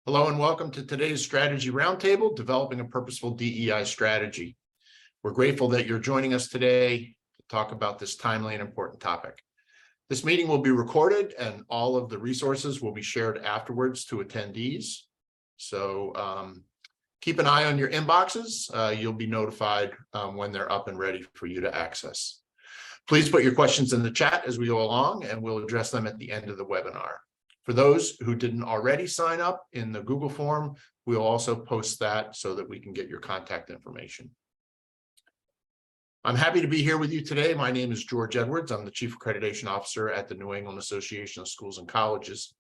Hello and welcome to today's Strategy Round Table, Developing a Purposeful DEI Strategy. We're grateful that you're joining us today to talk about this timely and important topic. This meeting will be recorded and all of the resources will be shared afterwards to attendees. So keep an eye on your inboxes. You'll be notified when they're up and ready for you to access. Please put your questions in the chat as we go along and we'll address them at the end of the webinar. For those who didn't already sign up in the Google form, we'll also post that so that we can get your contact information. I'm happy to be here with you today. My name is George Edwards. I'm the Chief Accreditation Officer at the New England Association of Schools and Colleges.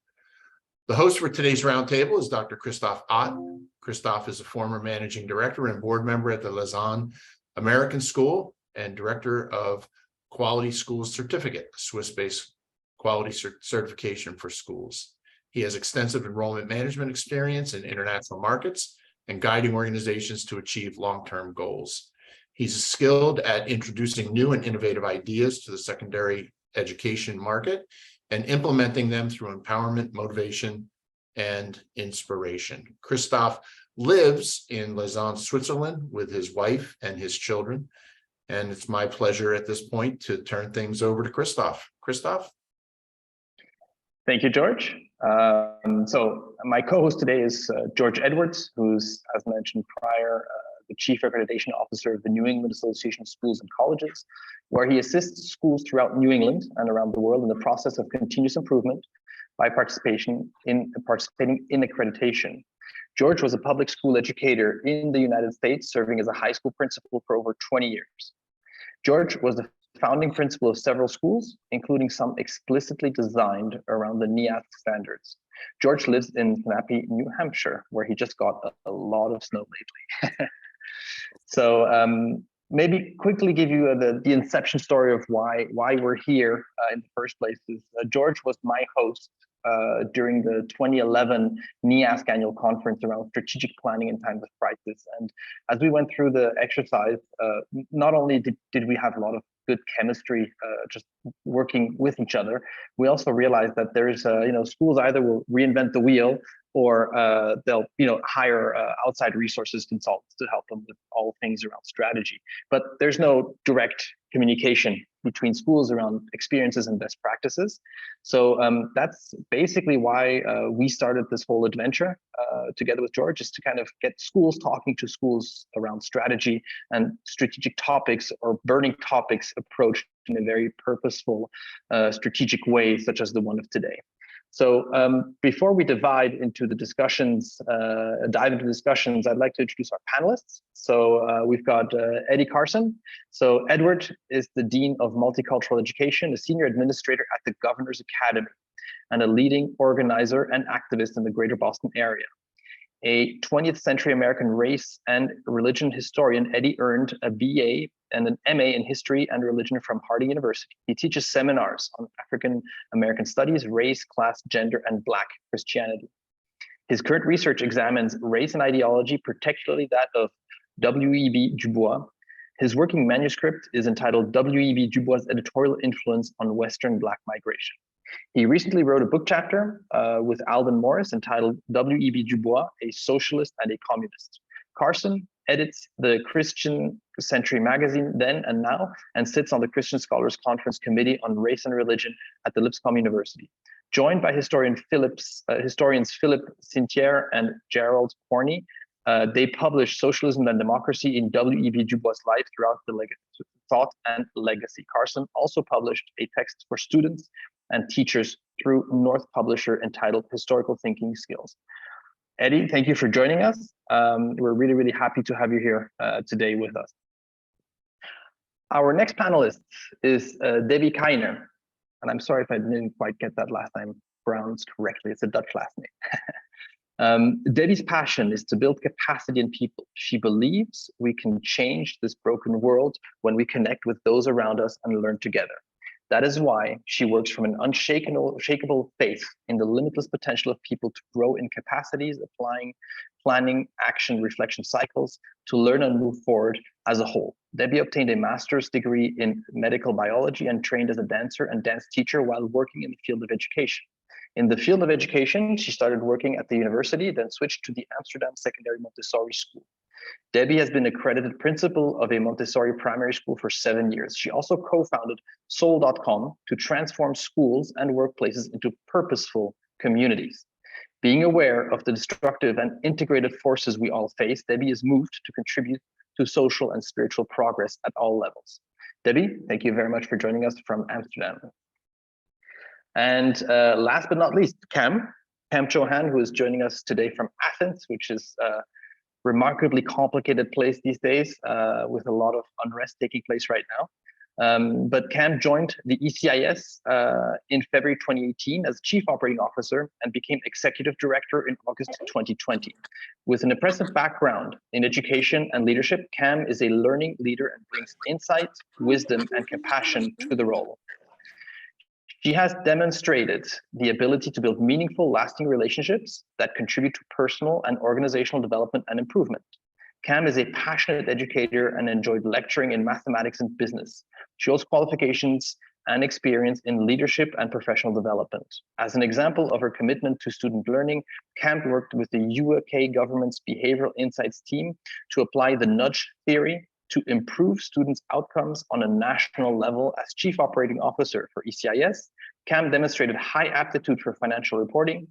The host for today's roundtable is Dr. Christoph Ott. Christoph is a former Managing Director and Board Member at the Lausanne American School and Director of Quality Schools Certificate, a Swiss-based quality certification for schools. He has extensive enrollment management experience in international markets and guiding organizations to achieve long-term goals. He's skilled at introducing new and innovative ideas to the secondary education market and implementing them through empowerment, motivation, and inspiration. Christoph lives in Lausanne, Switzerland with his wife and his children. And it's my pleasure at this point to turn things over to Christoph. Christoph? Thank you, George. So my co-host today is George Edwards, who's, as mentioned prior, the Chief Accreditation Officer of the New England Association of Schools and Colleges, where he assists schools throughout New England and around the world in the process of continuous improvement by participating in accreditation. George was a public school educator in the United States, serving as a high school principal for over 20 years. George was the founding principal of several schools, including some explicitly designed around the NEASC standards. George lives in Snappy, New Hampshire, where he just got a lot of snow lately. So maybe quickly give you the inception story of why we're here in the first place. George was my host during the 2011 NEASC annual conference around strategic planning in times of crisis. And as we went through the exercise, not only did we have a lot of good chemistry just working with each other, we also realized that there's schools either will reinvent the wheel or they'll hire outside resources consultants to help them with all things around strategy. But there's no direct communication between schools around experiences and best practices. So that's basically why we started this whole adventure together with George, is to kind of get schools talking to schools around strategy and strategic topics or burning topics approached in a very purposeful, strategic way, such as the one of today. So before we dive into the discussions, I'd like to introduce our panelists. So we've got Eddie CARSON. So Edward is the Dean of Multicultural Education, a Senior Administrator at the Governor's Academy, and a leading organizer and activist in the Greater Boston area. A 20th century American race and religion historian, Eddie earned a BA and an MA in history and religion from Harding University. He teaches seminars on African American studies, race, class, gender, and Black Christianity. His current research examines race and ideology, particularly that of W.E.B. Du Bois. His working manuscript is entitled W.E.B. Du Bois' Editorial Influence on Western Black Migration. He recently wrote a book chapter with Alden Morris entitled W.E.B. Du Bois, a Socialist and a Communist. CARSON edits the Christian Century magazine then and now, and sits on the Christian Scholars Conference Committee on Race and Religion at the Lipscomb University. Joined by historians Philip Sintier and Gerald Corney, they published Socialism and Democracy in W.E.B. Du Bois' Life Throughout the Thought and Legacy. CARSON also published a text for students and teachers through North Publisher entitled Historical Thinking Skills. Eddie, thank you for joining us. We're really, really happy to have you here today with us. Our next panelist is Debbie KEIJNER, and I'm sorry if I didn't quite get that last name pronounced correctly. It's a Dutch last name. Debbie's passion is to build capacity in people. She believes we can change this broken world when we connect with those around us and learn together. That is why she works from an unshakable faith in the limitless potential of people to grow in capacities, applying planning, action, reflection cycles to learn and move forward as a whole. Debbie obtained a master's degree in medical biology and trained as a dancer and dance teacher while working in the field of education. In the field of education, she started working at the university, then switched to the Amsterdam Secondary Montessori School. Debbie has been accredited principal of a Montessori primary school for 7 years. She also co-founded Soul.com to transform schools and workplaces into purposeful communities. Being aware of the destructive and integrated forces we all face, Debbie is moved to contribute to social and spiritual progress at all levels. Debbie, thank you very much for joining us from Amsterdam. And last but not least, Kam CHOHAN, who is joining us today from Athens, which is a remarkably complicated place these days with a lot of unrest taking place right now. But Kam joined the ECIS in February 2018 as Chief Operating Officer and became Executive Director in August 2020. With an impressive background in education and leadership, Kam is a learning leader and brings insight, wisdom, and compassion to the role. She has demonstrated the ability to build meaningful, lasting relationships that contribute to personal and organizational development and improvement. Kam is a passionate educator and enjoyed lecturing in mathematics and business. She holds qualifications and experience in leadership and professional development. As an example of her commitment to student learning, Kam worked with the UK government's Behavioral Insights team to apply the nudge theory to improve students' outcomes on a national level. As Chief Operating Officer for ECIS, Kam demonstrated high aptitude for financial reporting,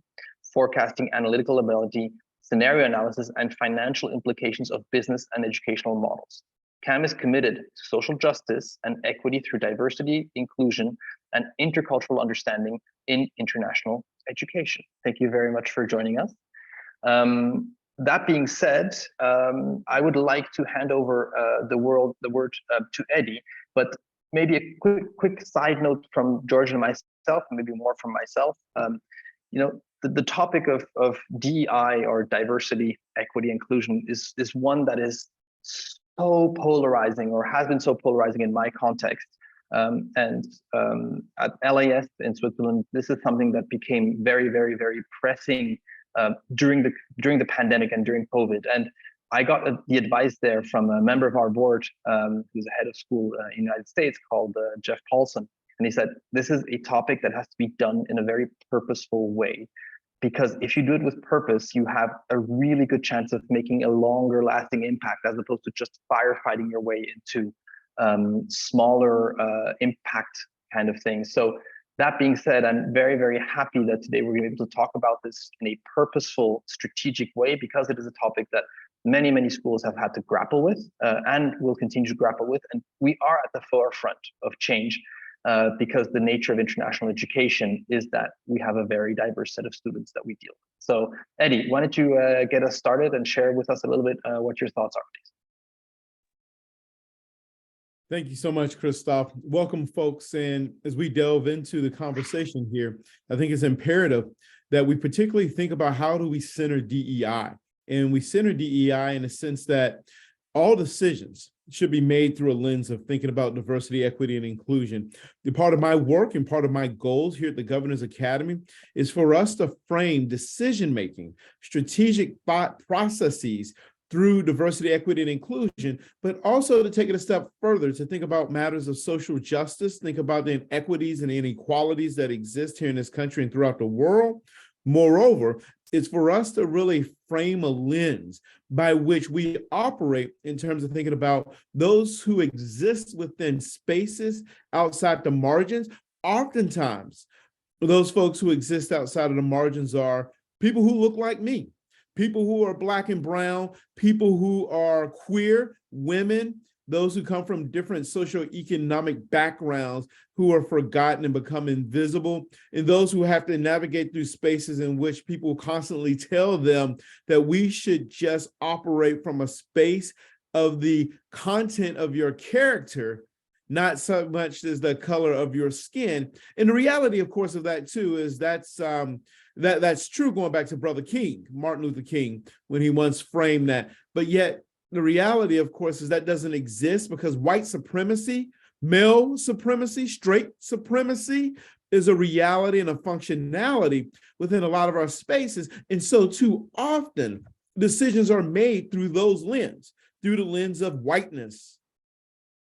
forecasting, analytical ability, scenario analysis, and financial implications of business and educational models. Kam is committed to social justice and equity through diversity, inclusion, and intercultural understanding in international education. Thank you very much for joining us. That being said, I would like to hand over the word to Eddie, but maybe a quick side note from George and myself, and maybe more from myself. The topic of DEI, or diversity, equity, inclusion, is one that is so polarizing, or has been so polarizing in my context. At LAS in Switzerland, this is something that became very, very, very pressing during the pandemic and during COVID. And I got the advice there from a member of our board, who's a head of school in the United States, called Jeff Paulson. And he said, this is a topic that has to be done in a very purposeful way, because if you do it with purpose, you have a really good chance of making a longer lasting impact, as opposed to just firefighting your way into smaller impact kind of things. So that being said, I'm very, very happy that today we're going to be able to talk about this in a purposeful, strategic way, because it is a topic that many, many schools have had to grapple with and will continue to grapple with. And we are at the forefront of change because the nature of international education is that we have a very diverse set of students that we deal with. So Eddie, why don't you get us started and share with us a little bit what your thoughts are, please. Thank you so much, Christoph. Welcome, folks. And as we delve into the conversation here, I think it's imperative that we particularly think about how do we center DEI. And we center DEI in the sense that all decisions should be made through a lens of thinking about diversity, equity, and inclusion. The part of my work and part of my goals here at the Governor's Academy is for us to frame decision-making, strategic thought processes through diversity, equity, and inclusion, but also to take it a step further, to think about matters of social justice, think about the inequities and inequalities that exist here in this country and throughout the world. Moreover, it's for us to really frame a lens by which we operate in terms of thinking about those who exist within spaces outside the margins. Oftentimes, those folks who exist outside of the margins are people who look like me, people who are Black and brown, people who are queer, women, those who come from different socioeconomic backgrounds who are forgotten and become invisible, and those who have to navigate through spaces in which people constantly tell them that we should just operate from a space of the content of your character, not so much as the color of your skin. And the reality, of course, of that too is that's true going back to Brother King, Martin Luther King, when he once framed that. But yet the reality, of course, is that doesn't exist, because white supremacy, male supremacy, straight supremacy is a reality and a functionality within a lot of our spaces. And so too often decisions are made through those lenses, through the lens of whiteness,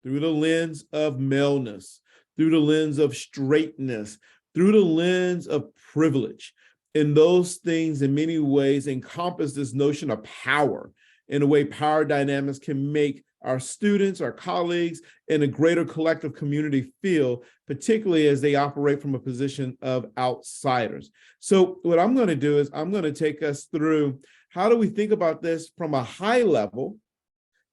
through the lens of maleness, through the lens of straightness, through the lens of privilege. And those things in many ways encompass this notion of power, in a way power dynamics can make our students, our colleagues, and a greater collective community feel, particularly as they operate from a position of outsiders. So what I'm going to do is I'm going to take us through how do we think about this from a high level,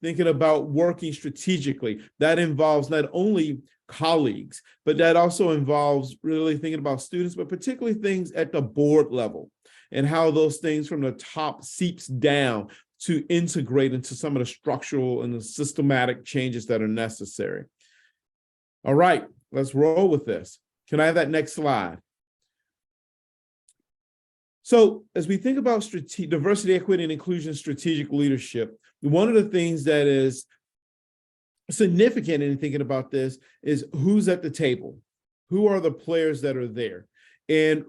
thinking about working strategically. That involves not only colleagues, but that also involves really thinking about students, but particularly things at the board level and how those things from the top seeps down to integrate into some of the structural and the systematic changes that are necessary. All right, let's roll with this. Can I have that next slide? So as we think about diversity, equity, and inclusion strategic leadership, one of the things that is significant in thinking about this is who's at the table. Who are the players that are there? And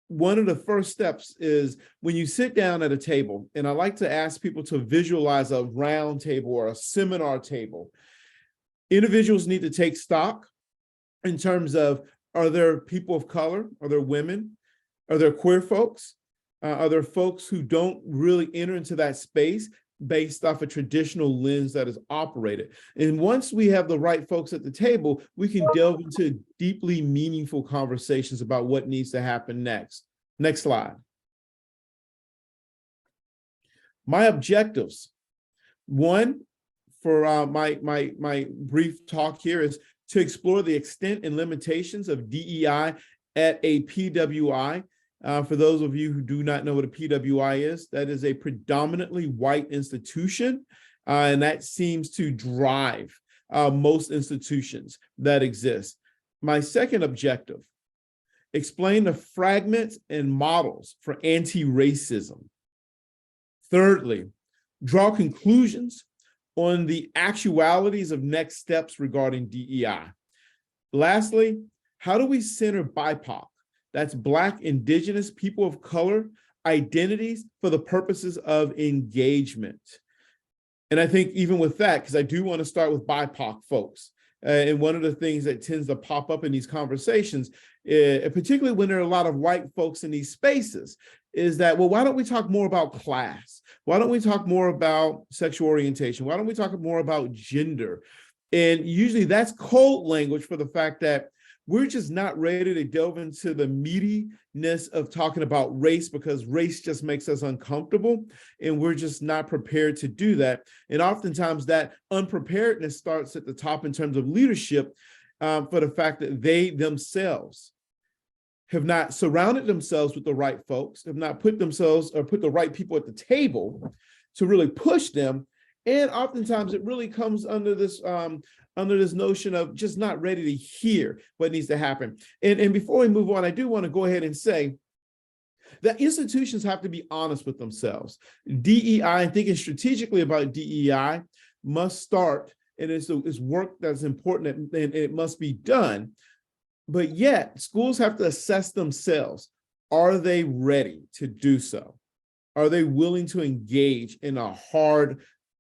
one of the first steps is when you sit down at a table, and I like to ask people to visualize a round table or a seminar table. Individuals need to take stock in terms of, are there people of color? Are there women? Are there queer folks? Are there folks who don't really enter into that space based off a traditional lens that is operated? And once we have the right folks at the table, we can delve into deeply meaningful conversations about what needs to happen next. Next slide. My objectives. One, for my brief talk here is to explore the extent and limitations of DEI at a PWI. For those of you who do not know what a PWI is, that is a predominantly white institution, and that seems to drive most institutions that exist. My second objective, explain the fragments and models for anti-racism. Thirdly, draw conclusions on the actualities of next steps regarding DEI. Lastly, how do we center BIPOC? That's Black, Indigenous, people of color, identities for the purposes of engagement. And I think even with that, because I do want to start with BIPOC folks, and one of the things that tends to pop up in these conversations, particularly when there are a lot of white folks in these spaces, is that, well, why don't we talk more about class? Why don't we talk more about sexual orientation? Why don't we talk more about gender? And usually that's code language for the fact that we're just not ready to delve into the meatiness of talking about race because race just makes us uncomfortable, and we're just not prepared to do that. And oftentimes that unpreparedness starts at the top in terms of leadership for the fact that they themselves have not surrounded themselves with the right folks, have not put themselves or put the right people at the table to really push them. And oftentimes it really comes under this notion of just not ready to hear what needs to happen. And before we move on, I do want to go ahead and say that institutions have to be honest with themselves. DEI, and thinking strategically about DEI, must start, and it's work that's important and it must be done. But yet, schools have to assess themselves. Are they ready to do so? Are they willing to engage in a hard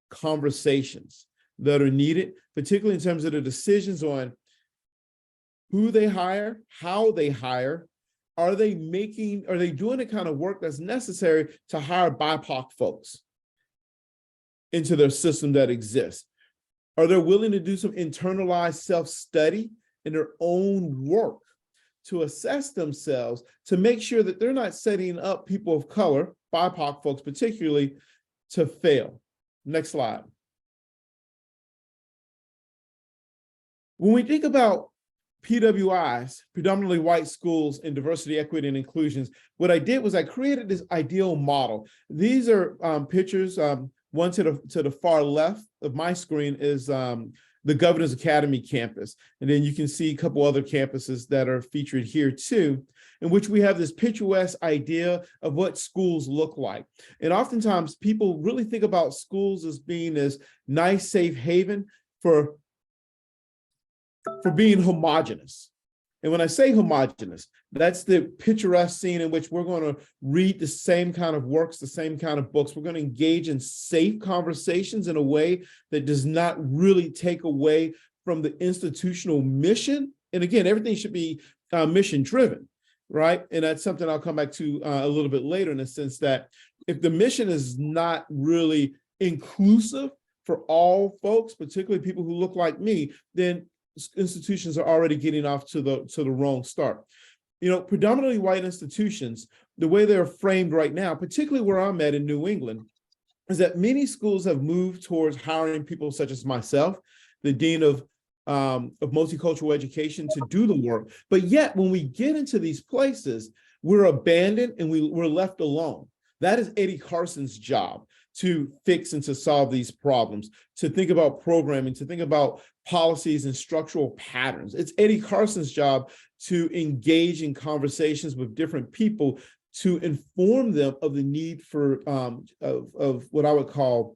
conversations that are needed, particularly in terms of the decisions on who they hire, how they hire? Are they doing the kind of work that's necessary to hire BIPOC folks into their system that exists? Are they willing to do some internalized self-study in their own work to assess themselves, to make sure that they're not setting up people of color, BIPOC folks particularly, to fail? Next slide. When we think about PWIs, predominantly white schools, and diversity, equity, and inclusions, what I did was I created this ideal model. These are pictures. One to the far left of my screen is the Governor's Academy campus. And then you can see a couple other campuses that are featured here too, in which we have this picturesque idea of what schools look like. And oftentimes people really think about schools as being this nice, safe haven for being homogenous. And when I say homogenous, that's the picturesque scene in which we're going to read the same kind of works, the same kind of books. We're going to engage in safe conversations in a way that does not really take away from the institutional mission. And again, everything should be mission driven. right? And that's something I'll come back to a little bit later, in the sense that if the mission is not really inclusive for all folks, particularly people who look like me, then institutions are already getting off to the wrong start. You know, predominantly white institutions, the way they're framed right now, particularly where I'm at in New England, is that many schools have moved towards hiring people such as myself, the dean of multicultural education, to do the work. But yet, when we get into these places, we're abandoned and we're left alone. That is Eddie Carson's job, to fix and to solve these problems, to think about programming, to think about policies and structural patterns. It's Eddie Carson's job to engage in conversations with different people, to inform them of the need for of what I would call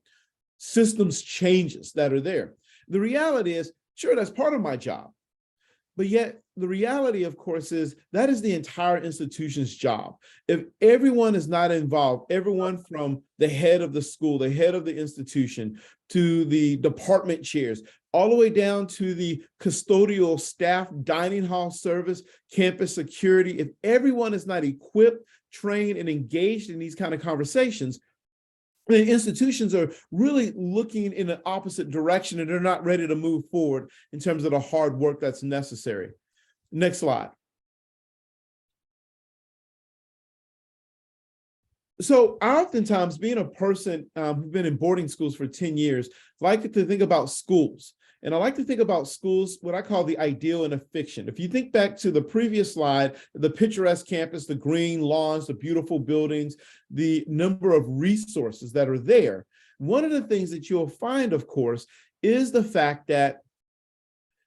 systems changes that are there. The reality is, sure, that's part of my job. But yet the reality, of course, is that is the entire institution's job. If everyone is not involved, everyone from the head of the school, the head of the institution, to the department chairs, all the way down to the custodial staff, dining hall service, campus security, if everyone is not equipped, trained, and engaged in these kind of conversations, the institutions are really looking in an opposite direction, and they're not ready to move forward in terms of the hard work that's necessary. Next slide. So oftentimes, being a person who's been in boarding schools for 10 years, I like to think about schools. And I like to think about schools, what I call the ideal and a fiction. If you think back to the previous slide, the picturesque campus, the green lawns, the beautiful buildings, the number of resources that are there, one of the things that you'll find, of course, is the fact that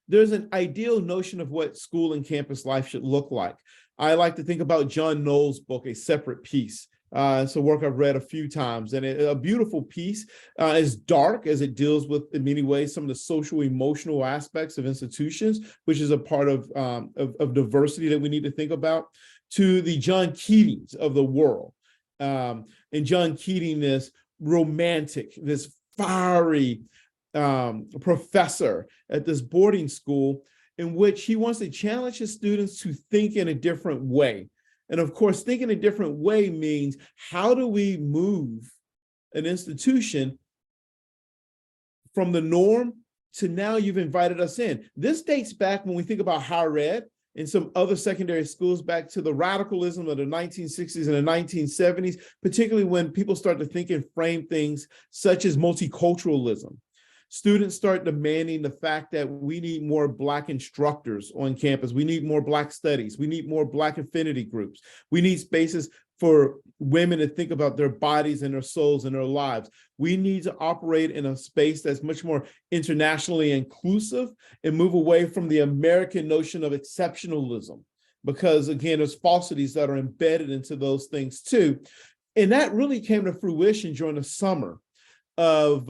there's an ideal notion of what school and campus life should look like. I like to think about John Knoll's book, A Separate Piece. It's a work I've read a few times, and a beautiful piece. As dark as it deals with, in many ways, some of the social emotional aspects of institutions, which is a part of diversity that we need to think about, to the John Keatings of the world. And John Keating, this romantic, this fiery professor at this boarding school, in which he wants to challenge his students to think in a different way. And of course, thinking a different way means, how do we move an institution from the norm to now you've invited us in? This dates back, when we think about higher ed and some other secondary schools, back to the radicalism of the 1960s and the 1970s, particularly when people start to think and frame things such as multiculturalism. Students start demanding the fact that we need more Black instructors on campus. We need more Black studies. We need more Black affinity groups. We need spaces for women to think about their bodies and their souls and their lives. We need to operate in a space that's much more internationally inclusive and move away from the American notion of exceptionalism, because again, there's falsities that are embedded into those things too. And that really came to fruition during the summer of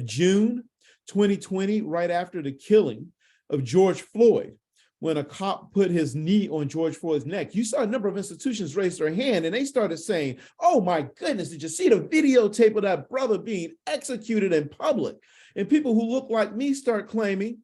June 2020, right after the killing of George Floyd, when a cop put his knee on George Floyd's neck. You saw a number of institutions raise their hand, and they started saying, "Oh my goodness, did you see the videotape of that brother being executed in public?" And people who look like me start claiming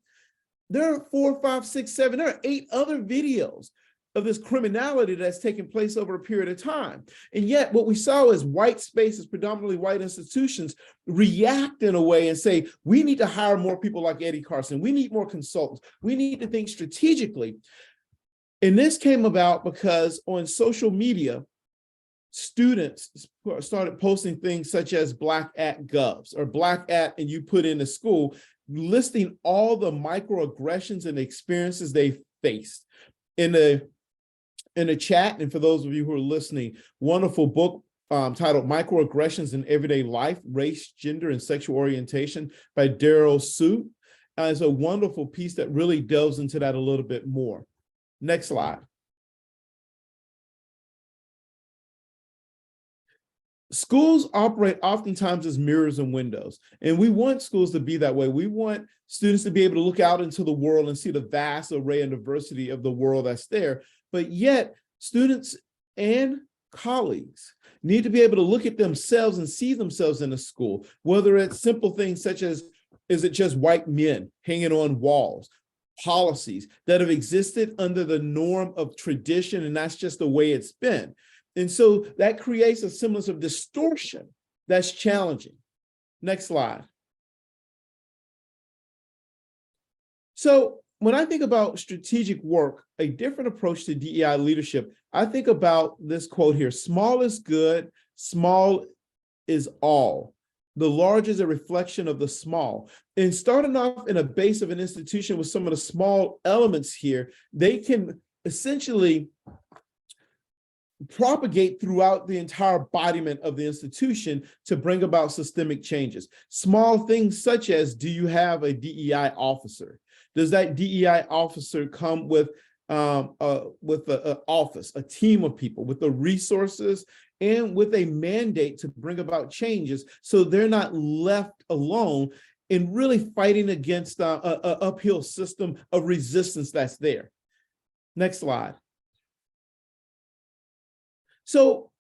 there are 4, 5, 6, 7, there are 8 other videos of this criminality that's taken place over a period of time. And yet what we saw is white spaces, predominantly white institutions, react in a way and say, we need to hire more people like Eddie Carson. We need more consultants. We need to think strategically. And this came about because on social media, students started posting things such as Black at Govs or Black at, and you put in the school, listing all the microaggressions and experiences they faced. In the chat, and for those of you who are listening, wonderful book titled Microaggressions in Everyday Life, Race, Gender, and Sexual Orientation by Daryl Sue. It's a wonderful piece that really delves into that a little bit more. Next slide. Schools operate oftentimes as mirrors and windows, and we want schools to be that way. We want students to be able to look out into the world and see the vast array and diversity of the world that's there. But yet, students and colleagues need to be able to look at themselves and see themselves in a school, whether it's simple things such as, is it just white men hanging on walls? policies that have existed under the norm of tradition, and that's just the way it's been. And so that creates a semblance of distortion that's challenging. Next slide. So when I think about strategic work, a different approach to DEI leadership, I think about this quote here: small is good, small is all. The large is a reflection of the small. And starting off in a base of an institution with some of the small elements here, they can essentially propagate throughout the entire embodiment of the institution to bring about systemic changes. Small things such as, do you have a DEI officer? Does that DEI officer come with an office, a team of people, with the resources and with a mandate to bring about changes so they're not left alone in really fighting against an uphill system of resistance that's there? Next slide. So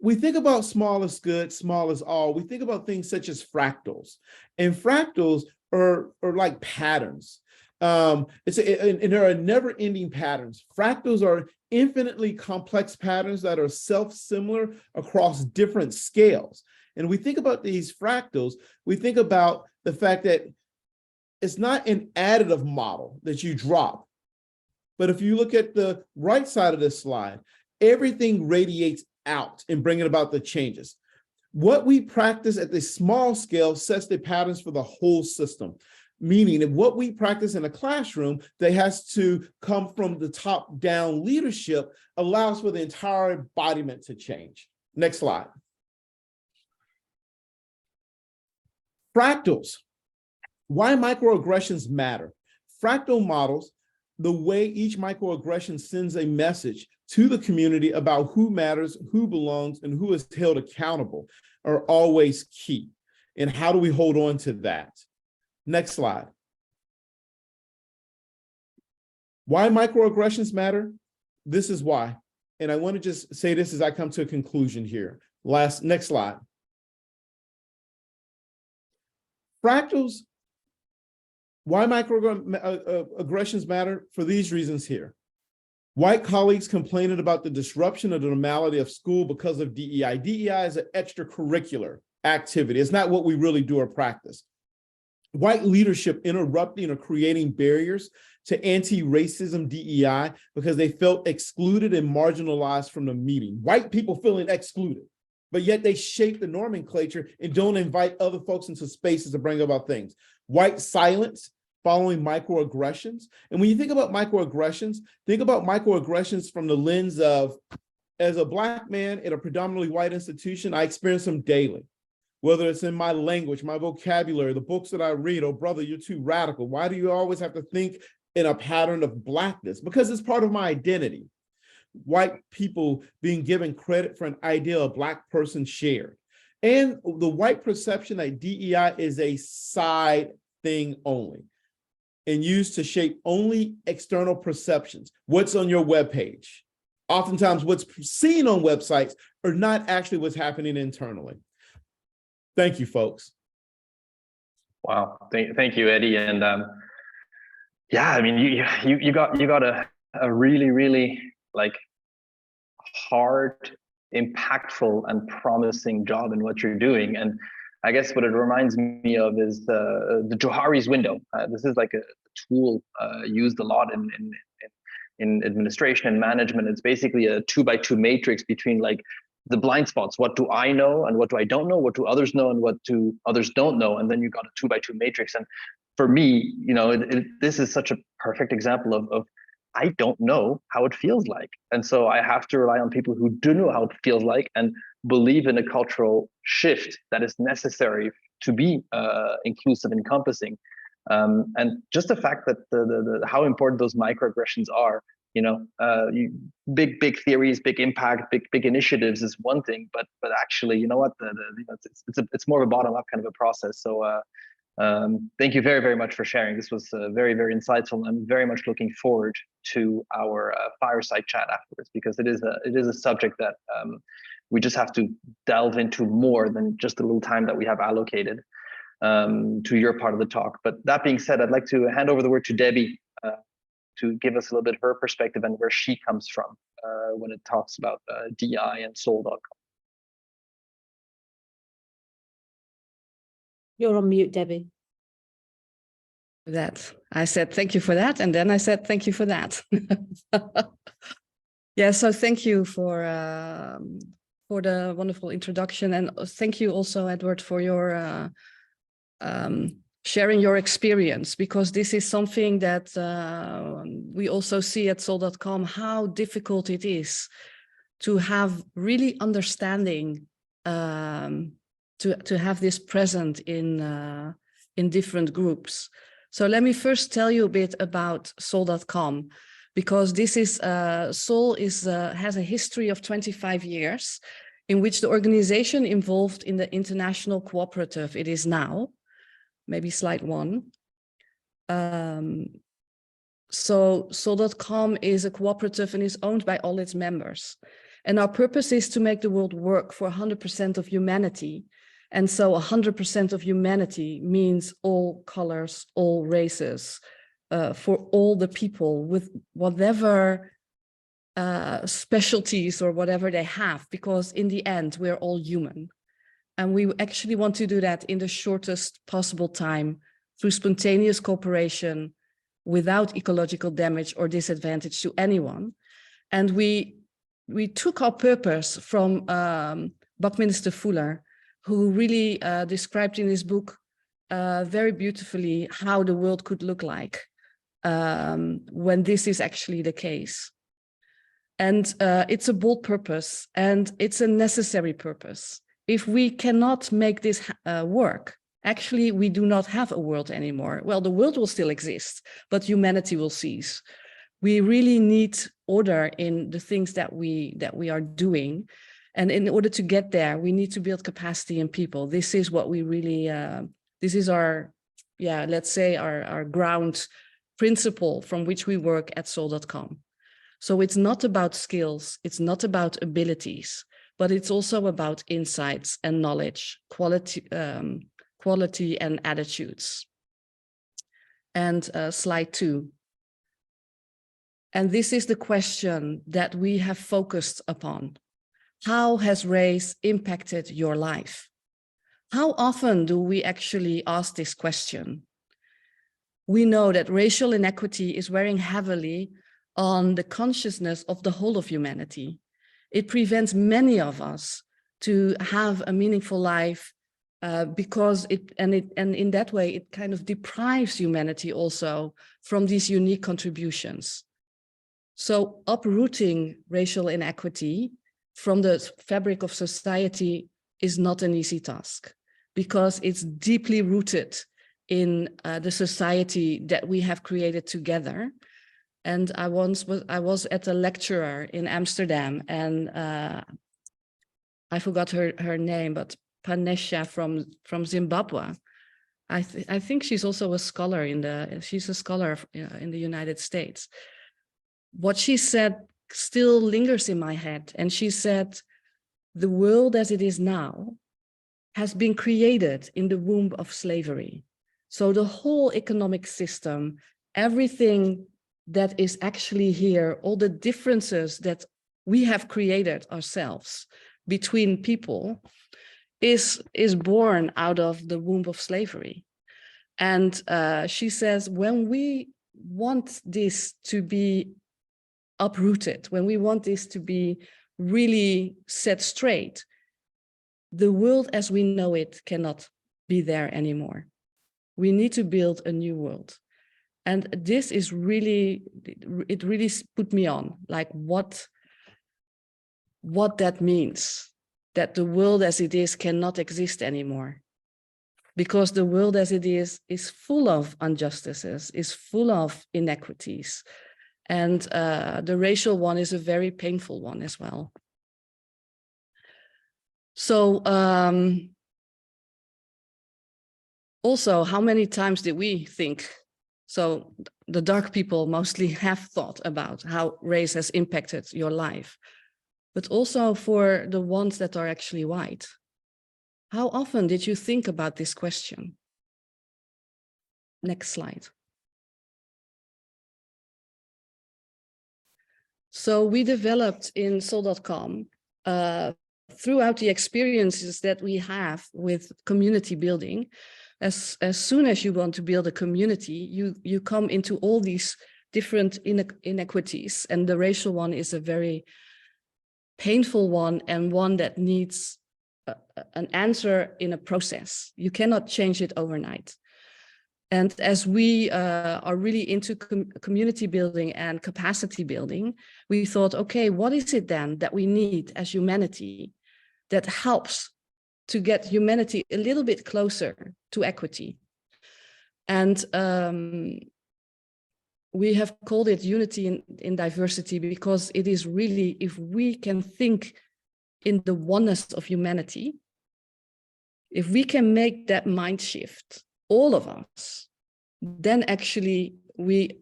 we think about small is good, small is all. We think about things such as fractals, and fractals are like patterns. And there are never-ending patterns. Fractals are infinitely complex patterns that are self-similar across different scales. And we think about these fractals, we think about the fact that it's not an additive model that you drop. But if you look at the right side of this slide, everything radiates out in bringing about the changes. What we practice at the small scale sets the patterns for the whole system. Meaning that what we practice in a classroom that has to come from the top down leadership allows for the entire embodiment to change. Next slide. Fractals. Why microaggressions matter. Fractal models, the way each microaggression sends a message to the community about who matters, who belongs, and who is held accountable, are always key. And how do we hold on to that? Next slide. Why microaggressions matter? This is why. And I want to just say this as I come to a conclusion here. Next slide. Fractals. Why microaggressions matter? For these reasons here. White colleagues complaining about the disruption of the normality of school because of DEI. DEI is an extracurricular activity. It's not what we really do or practice. White leadership interrupting or creating barriers to anti-racism DEI because they felt excluded and marginalized from the meeting. White people feeling excluded, but yet they shape the nomenclature and don't invite other folks into spaces to bring about things. White silence following microaggressions. And when you think about microaggressions from the lens of, as a Black man in a predominantly white institution, I experience them daily. Whether it's in my language, my vocabulary, the books that I read. Oh, brother, you're too radical. Why do you always have to think in a pattern of Blackness? Because it's part of my identity. White people being given credit for an idea a Black person shared. And the white perception that DEI is a side thing only and used to shape only external perceptions. What's on your webpage? Oftentimes what's seen on websites are not actually what's happening internally. Thank you, folks. Wow, thank you, Eddie. And yeah, I mean, you got a really like hard, impactful, and promising job in what you're doing. And I guess what it reminds me of is the Johari's window. This is like a tool used a lot in administration and management. It's basically a 2x2 matrix between like the blind spots. What do I know and what do I don't know? What do others know and what do others don't know? And then you got a 2x2 matrix. And for me, you know, this is such a perfect example of I don't know how it feels like. And so I have to rely on people who do know how it feels like and believe in a cultural shift that is necessary to be inclusive, encompassing. And just the fact that how important those microaggressions are, you know, big theories, big impact, big initiatives is one thing, but actually, you know what, it's more of a bottom up kind of a process. So thank you very much for sharing. This was very insightful. I'm very much looking forward to our fireside chat afterwards, because it is a subject that we just have to delve into more than just the little time that we have allocated to your part of the talk. But that being said, I'd like to hand over the word to Debbie to give us a little bit her perspective and where she comes from when it talks about DEI and Soul.com. You're on mute, Debbie. That I said thank you for that, and then I said thank you for that. Yeah, so thank you for the wonderful introduction, and thank you also, Edward, for your sharing your experience, because this is something that we also see at Soul.com, how difficult it is to have really understanding, to have this present in different groups. So let me first tell you a bit about Soul.com, because this is Soul has a history of 25 years in which the organization involved in the international cooperative it is now. Maybe slide 1. So Soul.com is a cooperative and is owned by all its members. And our purpose is to make the world work for 100% of humanity. And so 100% of humanity means all colors, all races, for all the people with whatever specialties or whatever they have, because in the end, we're all human. And we actually want to do that in the shortest possible time through spontaneous cooperation without ecological damage or disadvantage to anyone. And we took our purpose from Buckminster Fuller, who really described in his book very beautifully how the world could look like when this is actually the case. And it's a bold purpose, and it's a necessary purpose. If we cannot make this work, actually, we do not have a world anymore. Well, the world will still exist, but humanity will cease. We really need order in the things that we are doing. And in order to get there, we need to build capacity in people. This is what we really, this is our, yeah, let's say our ground principle from which we work at Soul.com. So it's not about skills, it's not about abilities, but it's also about insights and knowledge, quality and attitudes. And slide 2. And this is the question that we have focused upon. How has race impacted your life? How often do we actually ask this question? We know that racial inequity is wearing heavily on the consciousness of the whole of humanity. It prevents many of us to have a meaningful life because in that way, it kind of deprives humanity also from these unique contributions. So uprooting racial inequity from the fabric of society is not an easy task, because it's deeply rooted in the society that we have created together. And I was at a lecturer in Amsterdam, and I forgot her name, but Panesha from Zimbabwe. I think she's also a scholar she's a scholar in the United States. What she said still lingers in my head. And she said, the world as it is now has been created in the womb of slavery. So the whole economic system, everything that is actually here, all the differences that we have created ourselves between people is born out of the womb of slavery. And she says, when we want this to be uprooted, when we want this to be really set straight, the world as we know it cannot be there anymore. We need to build a new world. And this is really, it really put me on, like what that means, that the world as it is cannot exist anymore. Because the world as it is full of injustices, is full of inequities. And the racial one is a very painful one as well. So also, how many times did we think? So the dark people mostly have thought about how race has impacted your life, but also for the ones that are actually white. How often did you think about this question? Next slide. So we developed in Sol.com throughout the experiences that we have with community building. As soon as you want to build a community, you come into all these different inequities, and the racial one is a very painful one, and one that needs an answer in a process. You cannot change it overnight. And as we are really into community building and capacity building, we thought, okay, what is it then that we need as humanity that helps to get humanity a little bit closer to equity? And we have called it unity in diversity, because it is really, if we can think in the oneness of humanity, if we can make that mind shift, all of us, then actually we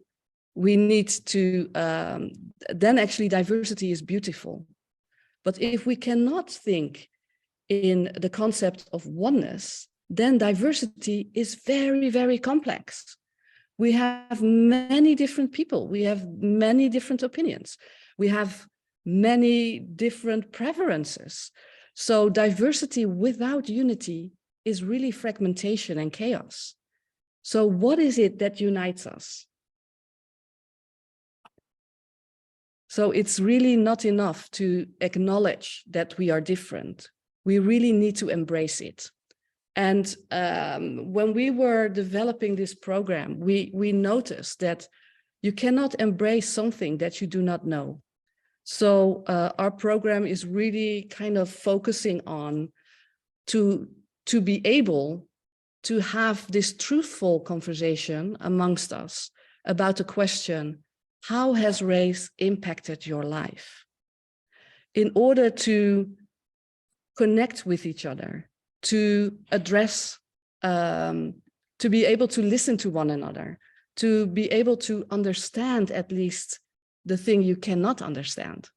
need to, then actually diversity is beautiful. But if we cannot think in the concept of oneness, then diversity is very, very complex. We have many different people. We have many different opinions. We have many different preferences. So diversity without unity is really fragmentation and chaos. So what is it that unites us? So it's really not enough to acknowledge that we are different. We really need to embrace it. And when we were developing this program, we noticed that you cannot embrace something that you do not know. So our program is really kind of focusing on to be able to have this truthful conversation amongst us about the question, how has race impacted your life? In order to connect with each other, to address, to be able to listen to one another, to be able to understand at least the thing you cannot understand.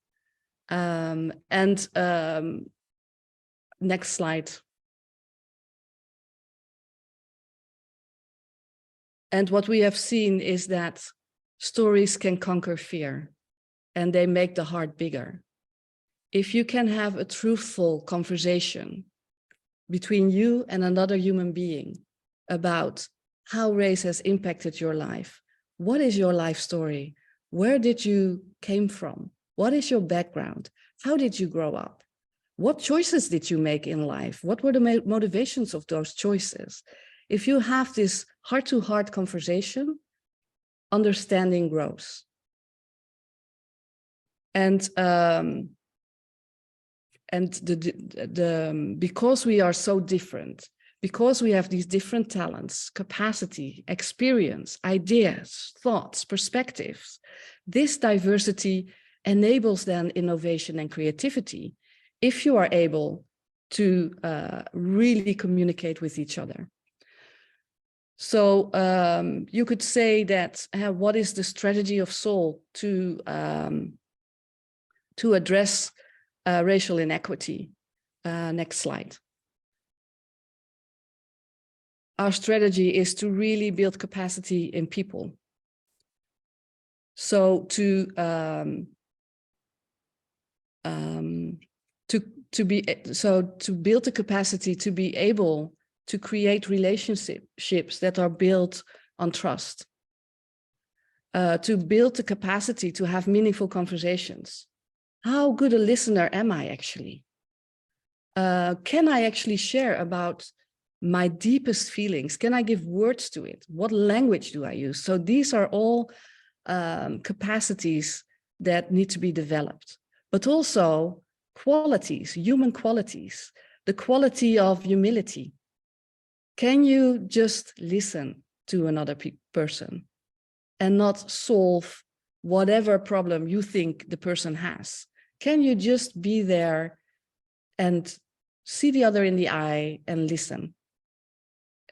Next slide. And what we have seen is that stories can conquer fear, and they make the heart bigger. If you can have a truthful conversation between you and another human being about how race has impacted your life, what is your life story? Where did you came from? What is your background? How did you grow up? What choices did you make in life? What were the motivations of those choices? If you have this heart-to-heart conversation, understanding grows. And because we are so different, because we have these different talents, capacity, experience, ideas, thoughts, perspectives, this diversity enables then innovation and creativity if you are able to really communicate with each other. So you could say that what is the strategy of Sol to address racial inequity? Next slide. Our strategy is to really build capacity in people. So to build the capacity to be able to create relationships that are built on trust, to build the capacity to have meaningful conversations. How good a listener am I actually? Can I actually share about my deepest feelings? Can I give words to it? What language do I use? So these are all capacities that need to be developed, but also qualities, human qualities, the quality of humility. Can you just listen to another person and not solve whatever problem you think the person has? Can you just be there and see the other in the eye and listen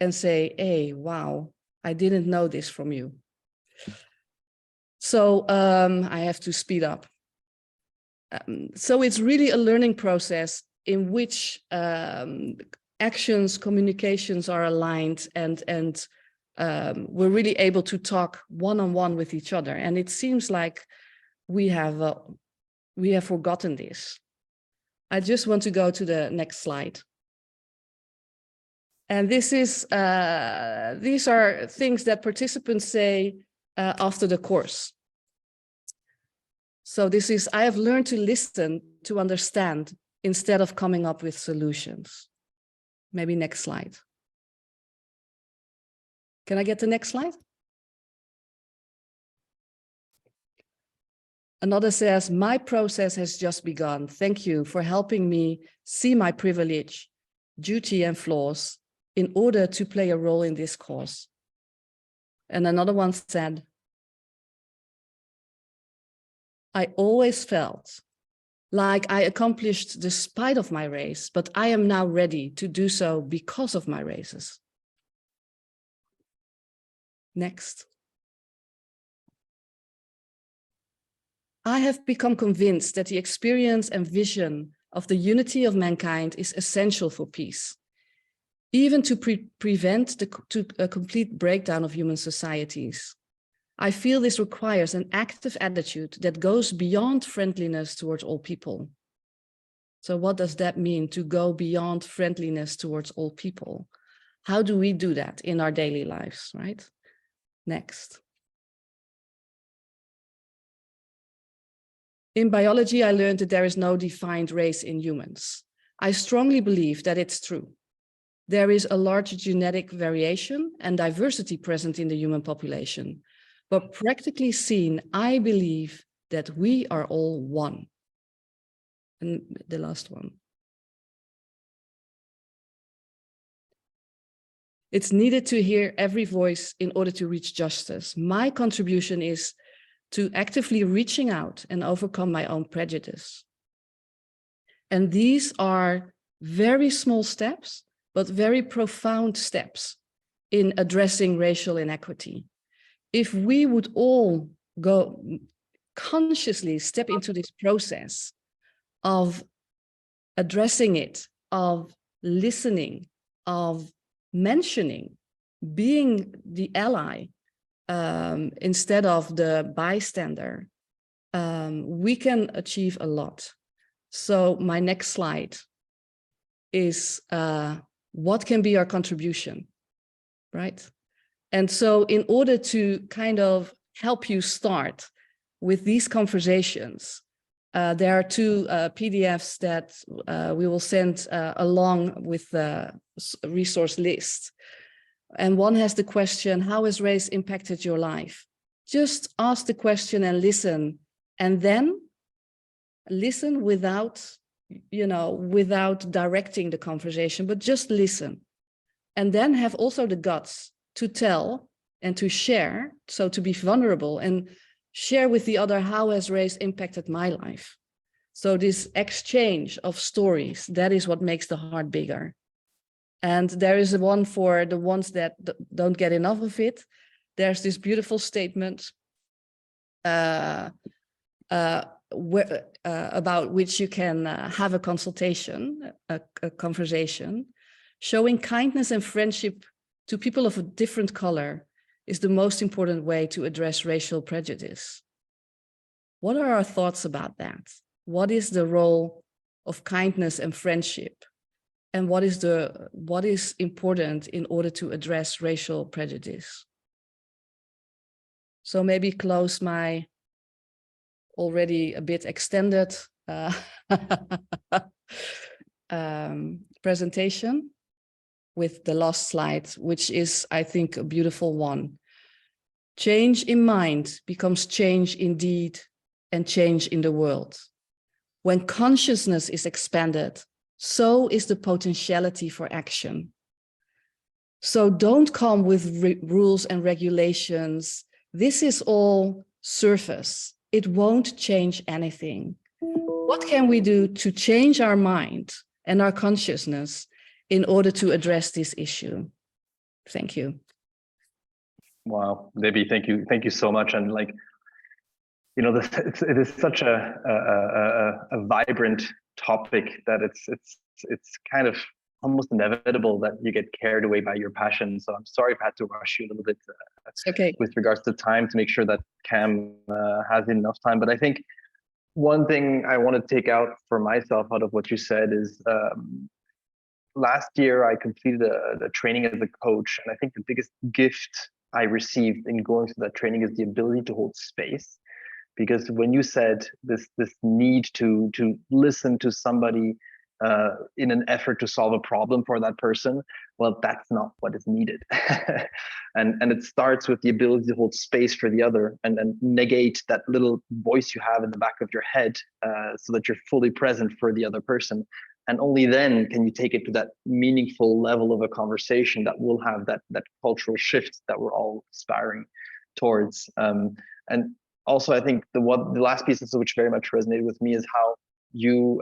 and say, hey, wow, I didn't know this from you. So I have to speed up. So it's really a learning process in which actions, communications are aligned, and we're really able to talk one-on-one with each other. And it seems like we have we have forgotten this. I just want to go to the next slide. And this is, these are things that participants say after the course. So this is, I have learned to listen, to understand, instead of coming up with solutions. Maybe next slide. Can I get the next slide? Another says, my process has just begun. Thank you for helping me see my privilege, duty, and flaws in order to play a role in this cause. And another one said, I always felt like I accomplished the spite of my race, but I am now ready to do so because of my races. Next. I have become convinced that the experience and vision of the unity of mankind is essential for peace, even to prevent a complete breakdown of human societies. I feel this requires an active attitude that goes beyond friendliness towards all people. So what does that mean, to go beyond friendliness towards all people? How do we do that in our daily lives, right? Next. In biology, I learned that there is no defined race in humans. I strongly believe that it's true. There is a large genetic variation and diversity present in the human population. But practically seen, I believe that we are all one. And the last one. It's needed to hear every voice in order to reach justice. My contribution is to actively reaching out and overcome my own prejudice. And these are very small steps, but very profound steps in addressing racial inequity. If we would all go consciously step into this process of addressing it, of listening, of mentioning, being the ally, instead of the bystander, we can achieve a lot. So my next slide is what can be our contribution, right? And so in order to kind of help you start with these conversations, there are two PDFs that we will send along with the resource list. And one has the question, how has race impacted your life? Just ask the question and listen, and then listen without, without directing the conversation, but just listen. And then have also the guts to tell and to share, so to be vulnerable and share with the other, how has race impacted my life? So this exchange of stories, that is what makes the heart bigger. And there is one for the ones that don't get enough of it. There's this beautiful statement about which you can have a consultation, a conversation. Showing kindness and friendship to people of a different color is the most important way to address racial prejudice. What are our thoughts about that? What is the role of kindness and friendship? And what is important in order to address racial prejudice? So maybe close my already a bit extended presentation with the last slide, which is, I think, a beautiful one. Change in mind becomes change in deed and change in the world. When consciousness is expanded, so is the potentiality for action. So don't come with rules and regulations. This is all surface. It won't change anything. What can we do to change our mind and our consciousness in order to address this issue? Thank you. Wow, Debbie, thank you so much. And it is such a vibrant topic that it's kind of almost inevitable that you get carried away by your passion. So I'm sorry if I had to rush you a little bit Okay. with regards to time to make sure that Kam has enough time. But I think one thing I want to take out for myself out of what you said is last year I completed a training as a coach, and I think the biggest gift I received in going through that training is the ability to hold space. Because when you said this need to listen to somebody in an effort to solve a problem for that person, well, that's not what is needed. and it starts with the ability to hold space for the other and negate that little voice you have in the back of your head so that you're fully present for the other person. And only then can you take it to that meaningful level of a conversation that will have that cultural shift that we're all aspiring towards. And also, I think the last piece which very much resonated with me is how you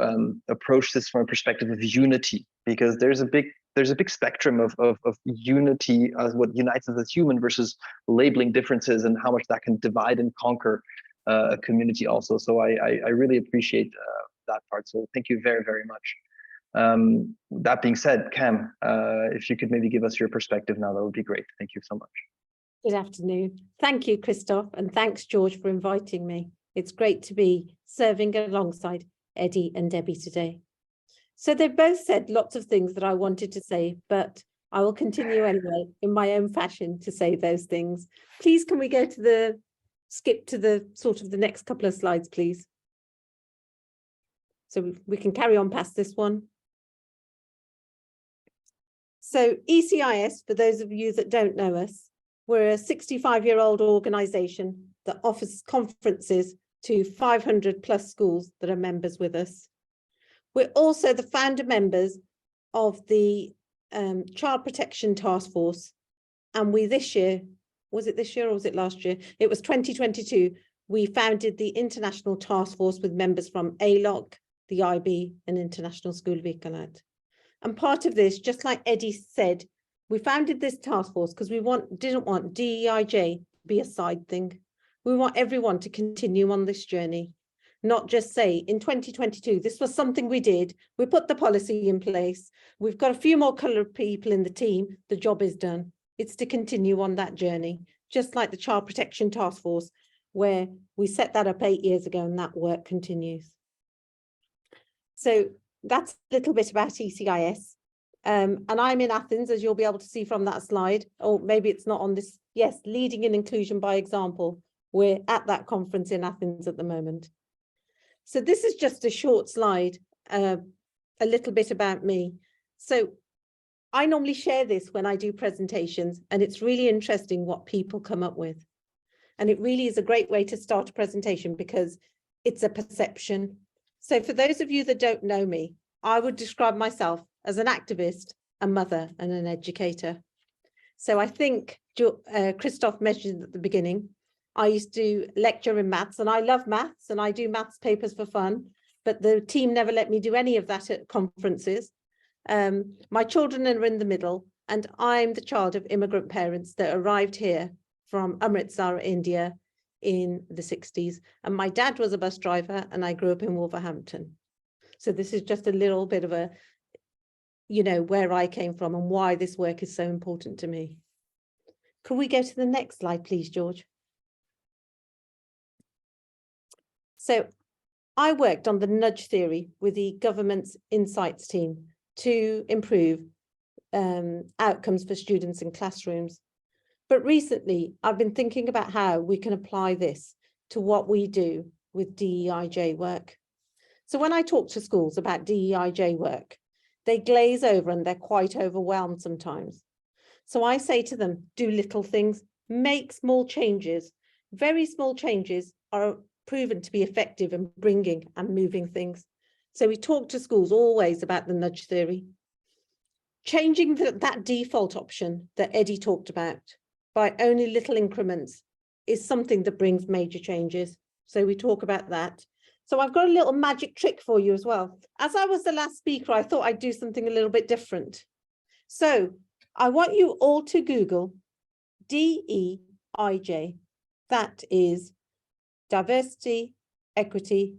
approach this from a perspective of unity, because there's a big spectrum of unity as what unites us as human versus labeling differences and how much that can divide and conquer a community also. So I really appreciate that part. So thank you very, very much. That being said, Kam, if you could maybe give us your perspective now, that would be great. Thank you so much. Good afternoon. Thank you, Christoph, and thanks, George, for inviting me. It's great to be serving alongside Eddie and Debbie today. So they've both said lots of things that I wanted to say, but I will continue anyway in my own fashion to say those things. Please, can we go to skip to the sort of the next couple of slides, please? So we can carry on past this one. So ECIS, for those of you that don't know us, we're a 65-year-old organisation that offers conferences to 500 plus schools that are members with us. We're also the founder members of the Child Protection Task Force. And we this year, was it this year or was it last year? It was 2022. We founded the International Task Force with members from ALOC, the IB and International School of Ecolat. And part of this, just like Eddie said, we founded this task force because we didn't want DEIJ to be a side thing. We want everyone to continue on this journey, not just say in 2022, this was something we did. We put the policy in place. We've got a few more coloured people in the team. The job is done. It's to continue on that journey, just like the Child Protection Task Force, where we set that up 8 years ago and that work continues. So that's a little bit about ECIS. And I'm in Athens, as you'll be able to see from that slide, or maybe it's not on this. Yes, leading in inclusion by example. We're at that conference in Athens at the moment. So this is just a short slide, a little bit about me. So I normally share this when I do presentations, and it's really interesting what people come up with. And it really is a great way to start a presentation because it's a perception. So for those of you that don't know me, I would describe myself as an activist, a mother, and an educator. So I think Christoph mentioned at the beginning, I used to lecture in maths, and I love maths, and I do maths papers for fun, but the team never let me do any of that at conferences. My children are in the middle, and I'm the child of immigrant parents that arrived here from Amritsar, India in the 60s. And my dad was a bus driver, and I grew up in Wolverhampton. So this is just a little bit of a, where I came from and why this work is so important to me. Could we go to the next slide, please, George? So I worked on the nudge theory with the government's insights team to improve outcomes for students in classrooms. But recently, I've been thinking about how we can apply this to what we do with DEIJ work. So when I talk to schools about DEIJ work, they glaze over and they're quite overwhelmed sometimes. So I say to them, do little things, make small changes. Very small changes are proven to be effective in bringing and moving things. So we talk to schools always about the nudge theory. Changing that default option that Eddie talked about by only little increments is something that brings major changes. So we talk about that. So I've got a little magic trick for you as well. As I was the last speaker, I thought I'd do something a little bit different. So I want you all to Google DEIJ. That is diversity, equity,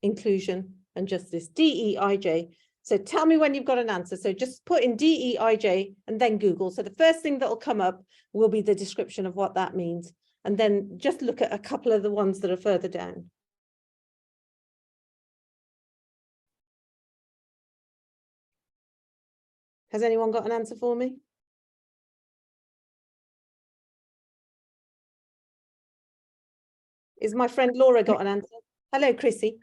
inclusion, and justice, DEIJ. So tell me when you've got an answer. So just put in DEIJ and then Google. So the first thing that will come up will be the description of what that means. And then just look at a couple of the ones that are further down. Has anyone got an answer for me? Is my friend Laura got an answer? Hello, Chrissy.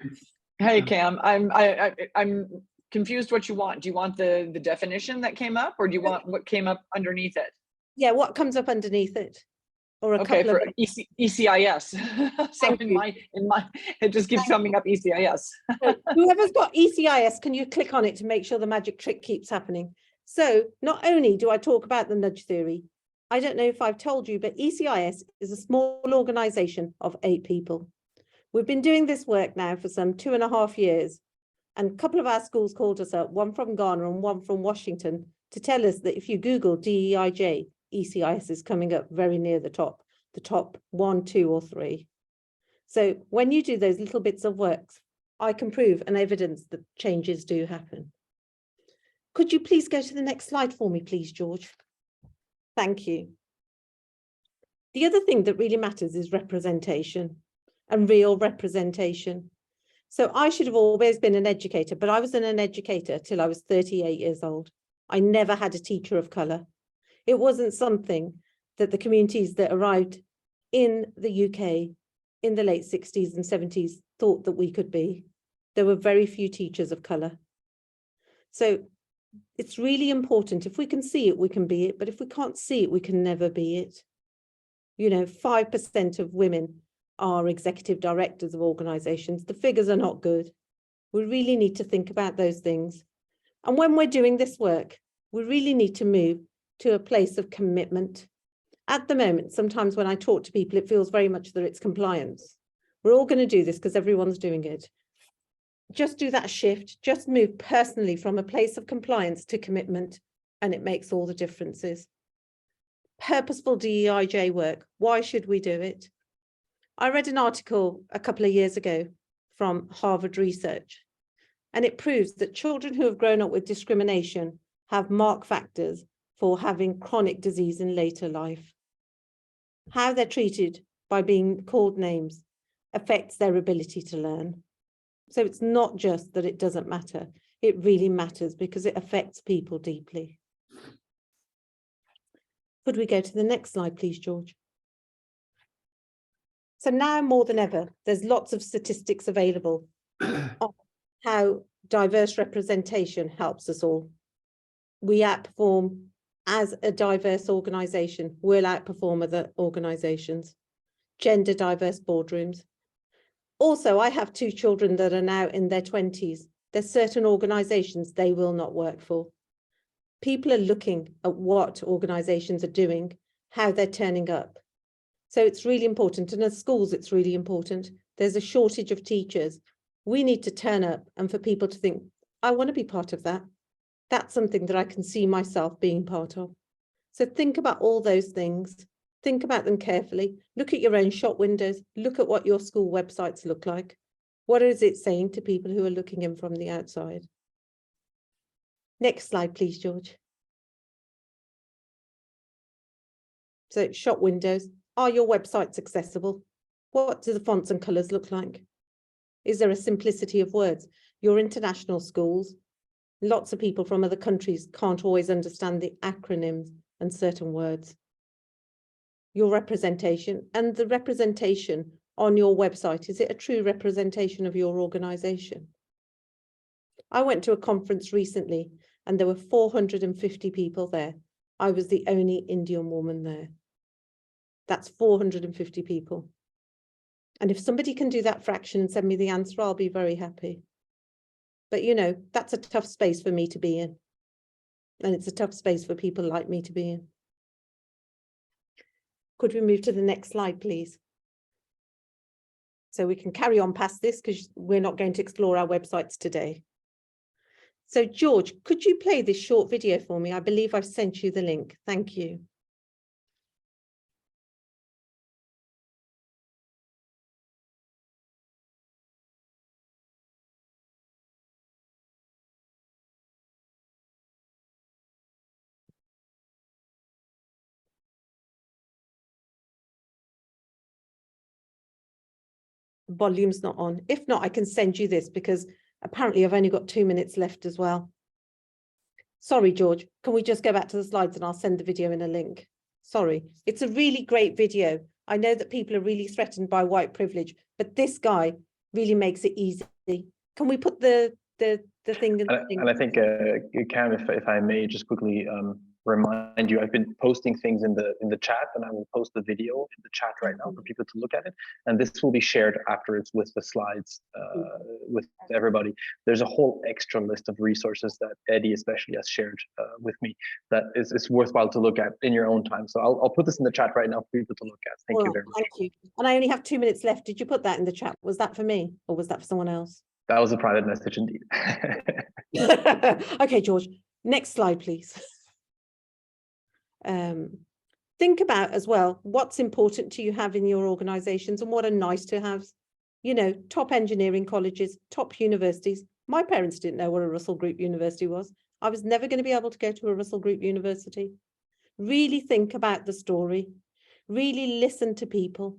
Hey, Cam, I'm confused what you want. Do you want the definition that came up, or do you want what came up underneath it? Yeah, what comes up underneath it? Or a Okay, couple for of ECIS. So Thank you. in my, it just keeps coming up ECIS. So whoever's got ECIS, can you click on it to make sure the magic trick keeps happening? So not only do I talk about the nudge theory, I don't know if I've told you, but ECIS is a small organization of 8 people. We've been doing this work now for some 2.5 years, and a couple of our schools called us up, one from Ghana and one from Washington, to tell us that if you Google DEIJ, ECIS is coming up very near the top 1, 2, or 3. So when you do those little bits of work, I can prove and evidence that changes do happen. Could you please go to the next slide for me, please, George? Thank you. The other thing that really matters is representation and real representation. So I should have always been an educator, but I wasn't an educator till I was 38 years old. I never had a teacher of colour. It wasn't something that the communities that arrived in the UK in the late 60s and 70s thought that we could be. There were very few teachers of colour. So it's really important. If we can see it, we can be it. But if we can't see it, we can never be it. You know, 5% of women are executive directors of organisations. The figures are not good. We really need to think about those things. And when we're doing this work, we really need to move to a place of commitment. At the moment, sometimes when I talk to people, it feels very much that it's compliance. We're all going to do this because everyone's doing it. Just do that shift, just move personally from a place of compliance to commitment, and it makes all the differences. Purposeful DEIJ work, why should we do it? I read an article a couple of years ago from Harvard Research, and it proves that children who have grown up with discrimination have mark factors for having chronic disease in later life. How they're treated by being called names affects their ability to learn. So it's not just that it doesn't matter, it really matters because it affects people deeply. Could we go to the next slide, please, George? So now more than ever, there's lots of statistics available on how diverse representation helps us all. We outperform as a diverse organisation, we'll outperform other organisations. Gender diverse boardrooms. Also, I have 2 children that are now in their 20s. There's certain organisations they will not work for. People are looking at what organisations are doing, how they're turning up. So it's really important. And as schools, it's really important. There's a shortage of teachers. We need to turn up and for people to think, I want to be part of that. That's something that I can see myself being part of. So think about all those things. Think about them carefully. Look at your own shop windows. Look at what your school websites look like. What is it saying to people who are looking in from the outside? Next slide, please, George. So shop windows. Are your websites accessible? What do the fonts and colours look like? Is there a simplicity of words? Your international schools, lots of people from other countries can't always understand the acronyms and certain words. Your representation and the representation on your website, is it a true representation of your organisation? I went to a conference recently and there were 450 people there. I was the only Indian woman there. That's 450 people. And if somebody can do that fraction and send me the answer, I'll be very happy. But you know, that's a tough space for me to be in. And it's a tough space for people like me to be in. Could we move to the next slide, please? So we can carry on past this because we're not going to explore our websites today. So George, could you play this short video for me? I believe I've sent you the link. Thank you. Volume's not on. If not, I can send you this because apparently I've only got 2 minutes left as well. Sorry, George, can we just go back to the slides and I'll send the video in a link? Sorry, it's a really great video. I know that people are really threatened by white privilege, but this guy really makes it easy. Can we put the thing in the thing? And I think, Kam, if I may just quickly remind you, I've been posting things in the chat, and I will post the video in the chat right now for people to look at it. And this will be shared afterwards with the slides with everybody. There's a whole extra list of resources that Eddie especially has shared with me that is worthwhile to look at in your own time. So I'll put this in the chat right now for people to look at. Thank you very much. Thank you. And I only have 2 minutes left. Did you put that in the chat? Was that for me or was that for someone else? That was a private message indeed. Okay, George, next slide, please. Think about as well, what's important to you have in your organizations and what are nice to have. You know, top engineering colleges, top universities. My parents didn't know what a Russell Group University was. I was never going to be able to go to a Russell Group University. Really think about the story. Really listen to people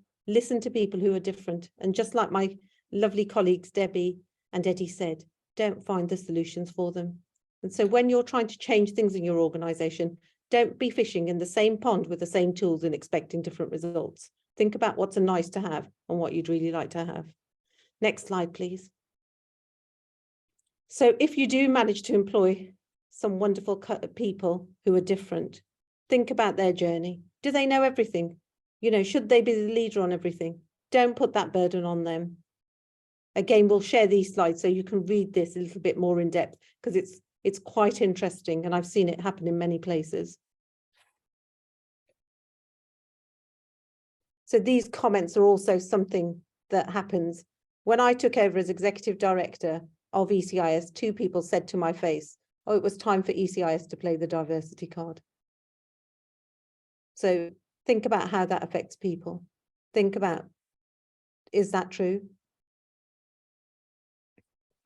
who are different. And just like my lovely colleagues, Debbie and Eddie said, don't find the solutions for them. And so when you're trying to change things in your organization, don't be fishing in the same pond with the same tools and expecting different results. Think about what's a nice to have and what you'd really like to have. Next slide, please. So if you do manage to employ some wonderful people who are different, think about their journey. Do they know everything? You know, should they be the leader on everything? Don't put that burden on them. Again, we'll share these slides so you can read this a little bit more in depth because it's quite interesting and I've seen it happen in many places. So these comments are also something that happens. When I took over as executive director of ECIS, 2 people said to my face, oh, it was time for ECIS to play the diversity card. So think about how that affects people. Think about, is that true?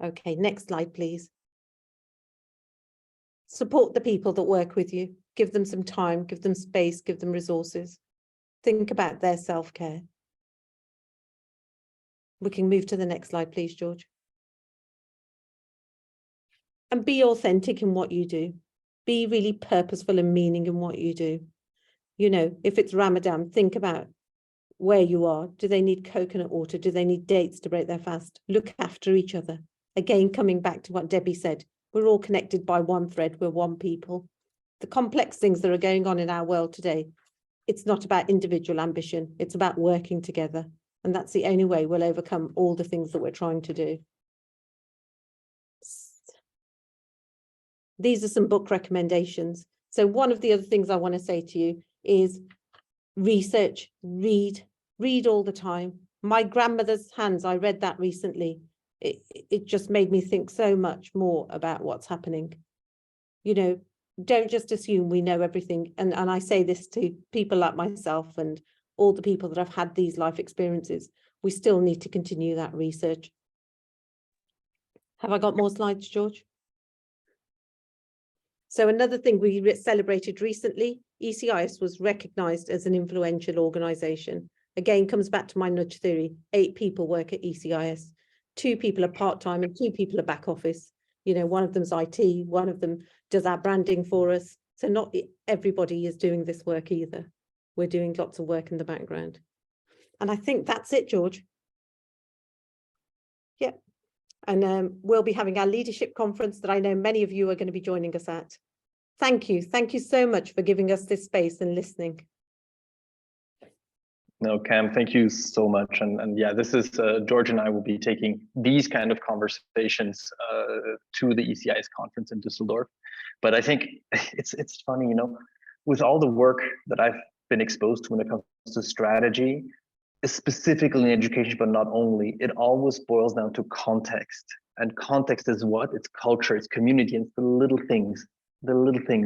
Okay, next slide, please. Support the people that work with you. Give them some time, give them space, give them resources. Think about their self-care. We can move to the next slide, please, George. And be authentic in what you do. Be really purposeful and meaning in what you do. You know, if it's Ramadan, think about where you are. Do they need coconut water? Do they need dates to break their fast? Look after each other. Again, coming back to what Debbie said, we're all connected by one thread. We're one people. The complex things that are going on in our world today, it's not about individual ambition. It's about working together. And that's the only way we'll overcome all the things that we're trying to do. These are some book recommendations. So one of the other things I want to say to you is research, read all the time. My grandmother's hands, I read that recently. It just made me think so much more about what's happening. You know, don't just assume we know everything. And I say this to people like myself and all the people that have had these life experiences. We still need to continue that research. Have I got more slides, George? So another thing we celebrated recently, ECIS was recognized as an influential organization. Again, comes back to my nudge theory. 8 people work at ECIS. 2 people are part-time and 2 people are back office. You know, one of them's IT, one of them does our branding for us. So not everybody is doing this work either. We're doing lots of work in the background. And I think that's it, George. Yeah. And we'll be having our leadership conference that I know many of you are going to be joining us at. Thank you. Thank you so much for giving us this space and listening. No, Kam, thank you so much. And yeah, this is George and I will be taking these kind of conversations to the ECIS conference in Düsseldorf. But I think it's funny, you know, with all the work that I've been exposed to when it comes to strategy, specifically in education, but not only, it always boils down to context. And context is what? It's culture, it's community, and it's the little things,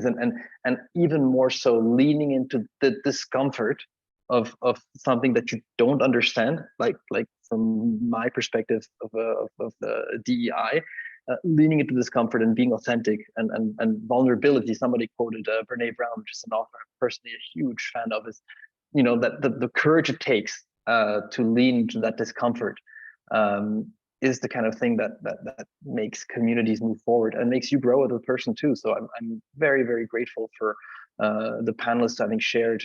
and even more so leaning into the discomfort of something that you don't understand, like from my perspective of the DEI, leaning into discomfort and being authentic and vulnerability. Somebody quoted Brene Brown, which is an author I'm personally a huge fan of, is, you know, that the courage it takes to lean into that discomfort is the kind of thing that makes communities move forward and makes you grow as a person too. So I'm very, very grateful for the panelists having shared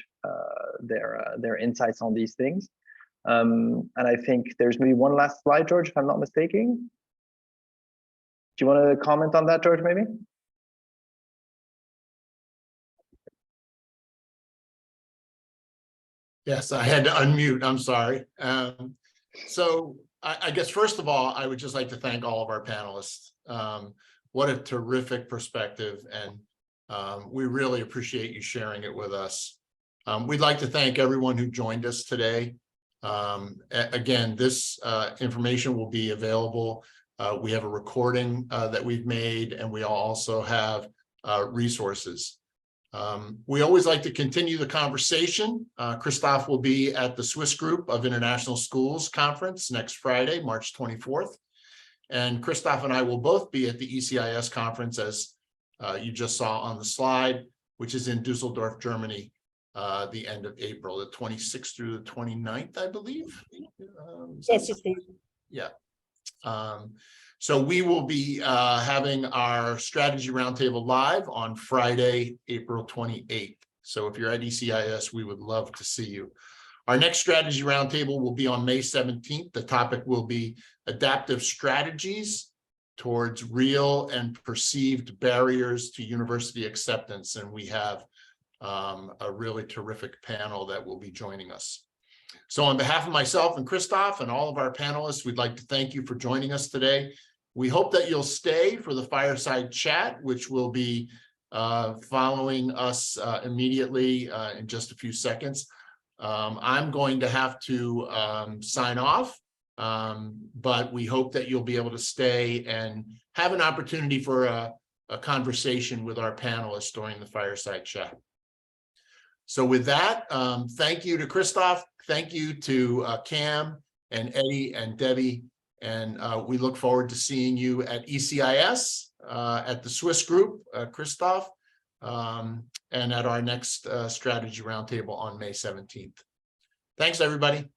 their insights on these things. And I think there's maybe one last slide, George, if I'm not mistaken. Do you want to comment on that, George, maybe? Yes, I had to unmute. I'm sorry. So I guess, first of all, I would just like to thank all of our panelists. What a terrific perspective, and we really appreciate you sharing it with us. We'd like to thank everyone who joined us today. Again, this information will be available. We have a recording that we've made, and we also have resources. We always like to continue the conversation. Christoph will be at the Swiss Group of International Schools Conference next Friday, March 24th. And Christoph and I will both be at the ECIS conference, as you just saw on the slide, which is in Dusseldorf, Germany, the end of April, the 26th through the 29th, I believe. Yes, it is. Yeah. So we will be having our strategy roundtable live on Friday, April 28th. So if you're at ECIS, we would love to see you. Our next strategy roundtable will be on May 17th. The topic will be adaptive strategies towards real and perceived barriers to university acceptance. And we have a really terrific panel that will be joining us. So on behalf of myself and Christoph and all of our panelists, we'd like to thank you for joining us today. We hope that you'll stay for the fireside chat, which will be following us immediately in just a few seconds. I'm going to have to sign off, but we hope that you'll be able to stay and have an opportunity for a conversation with our panelists during the fireside chat. So with that, thank you to Christoph, thank you to Kam and Eddie and Debbie, and we look forward to seeing you at ECIS, at the Swiss Group, Christoph, and at our next strategy roundtable on May 17th. Thanks, everybody.